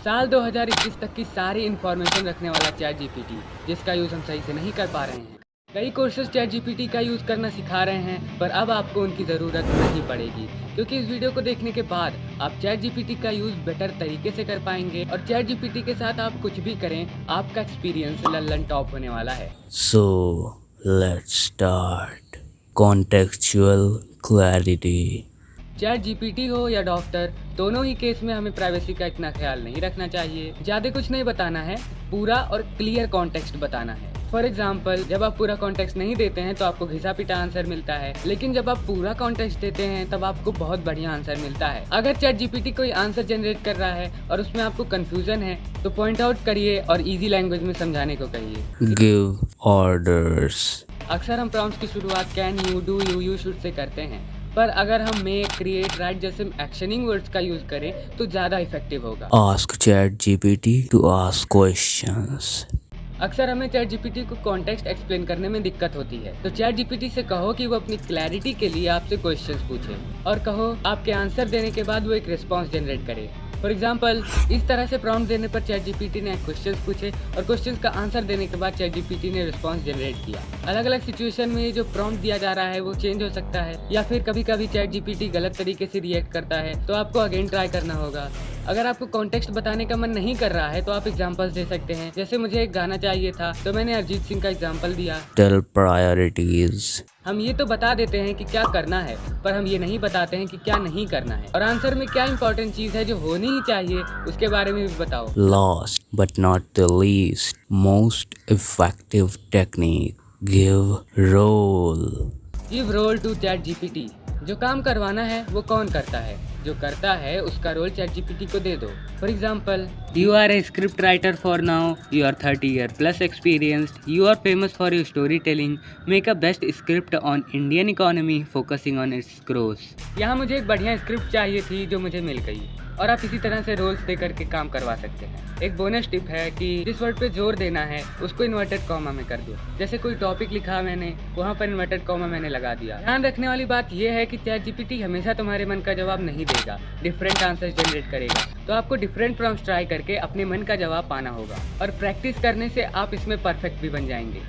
साल 2021 तक की सारी इन्फॉर्मेशन रखने वाला चैट जीपीटी, जिसका यूज़ हम सही से नहीं कर पा रहे हैं। कई कोर्सेज चैट जीपीटी का यूज़ करना सिखा रहे हैं, पर अब आपको उनकी ज़रूरत नहीं पड़ेगी, क्योंकि इस वीडियो को देखने के बाद आप चैट जीपीटी का यूज़ बेटर तरीके से कर पाएंगे और चैट जीपीटी के साथ आप कुछ भी करें, आपका एक्सपीरियंस लल्लन टॉप होने वाला है। So let's start. Contextual clarity. Chat GPT हो या डॉक्टर, दोनों ही केस में हमें प्राइवेसी का इतना ख्याल नहीं रखना चाहिए। ज़्यादा कुछ नहीं बताना है, पूरा और क्लियर कॉन्टेक्स्ट बताना है। फॉर एग्जाम्पल, जब आप पूरा कॉन्टेक्स्ट नहीं देते हैं तो आपको घिसा पिटा आंसर मिलता है, लेकिन जब आप पूरा कॉन्टेक्स्ट देते हैं तब आपको बहुत बढ़िया आंसर मिलता है। अगर चैट जीपीटी कोई आंसर जनरेट कर रहा है और उसमें आपको कंफ्यूजन है तो पॉइंट आउट करिए और इजी लैंग्वेज में समझाने को कहिए। Give orders. अक्सर हम प्रॉम्प्ट्स की शुरुआत can, you, do, you should say करते हैं, पर अगर हम मेक, क्रिएट, राइट जैसे एक्शनिंग वर्ड्स का यूज़ करें तो ज़्यादा इफेक्टिव होगा। Ask ChatGPT to ask questions. अक्सर हमें चैट जीपीटी को कॉन्टेक्स्ट एक्सप्लेन करने में दिक्कत होती है, तो चैट जीपीटी से कहो कि वो अपनी क्लैरिटी के लिए आपसे क्वेश्चंस पूछे और कहो आपके आंसर देने के बाद वो एक रिस्पॉन्स जनरेट करे। फॉर एग्जाम्पल, इस तरह से प्रॉम्प्ट देने पर चैट जीपीटी ने क्वेश्चंस पूछे और क्वेश्चंस का आंसर देने के बाद चैट जीपीटी ने रिस्पॉन्स जनरेट किया। अलग अलग सिचुएशन में जो प्रॉम्प्ट दिया जा रहा है वो चेंज हो सकता है, या फिर कभी कभी चैट जीपीटी गलत तरीके से रिएक्ट करता है, तो आपको अगेन ट्राई करना होगा। अगर आपको कॉन्टेक्स्ट बताने का मन नहीं कर रहा है तो आप एग्जांपल्स दे सकते हैं। जैसे मुझे एक गाना चाहिए था तो मैंने अरिजीत सिंह का एग्जांपल दिया। Tell priorities. हम ये तो बता देते हैं कि क्या करना है, पर हम ये नहीं बताते हैं कि क्या नहीं करना है, और आंसर में क्या इंपॉर्टेंट चीज़ है जो होनी ही चाहिए उसके बारे में भी बताओ। Last but not the least, most effective technique. Give role. Give role to ChatGPT. जो काम करवाना है वो कौन करता है, जो करता है उसका रोल चैट जीपीटी को दे दो। For example, you are a script writer for now, you are 30 year plus experienced, you are famous for your story telling, make a best script on Indian economy focusing on its growth. यहाँ मुझे एक बढ़िया script चाहिए थी जो मुझे मिल गई, और आप इसी तरह से रोल्स दे करके काम करवा सकते हैं। एक बोनस टिप है कि जिस वर्ड पे जोर देना है उसको इन्वर्टेड कॉमा में कर दो। जैसे कोई टॉपिक लिखा मैंने, वहाँ पर इन्वर्टेड कॉमा मैंने लगा दिया। ध्यान रखने वाली बात यह है कि चैट जीपीटी हमेशा तुम्हारे मन का जवाब नहीं देगा, डिफरेंट आंसर जनरेट करेगा, तो आपको डिफरेंट प्रॉम्प्ट्स ट्राई करके अपने मन का जवाब पाना होगा, और प्रैक्टिस करने से आप इसमें परफेक्ट भी बन जाएंगे।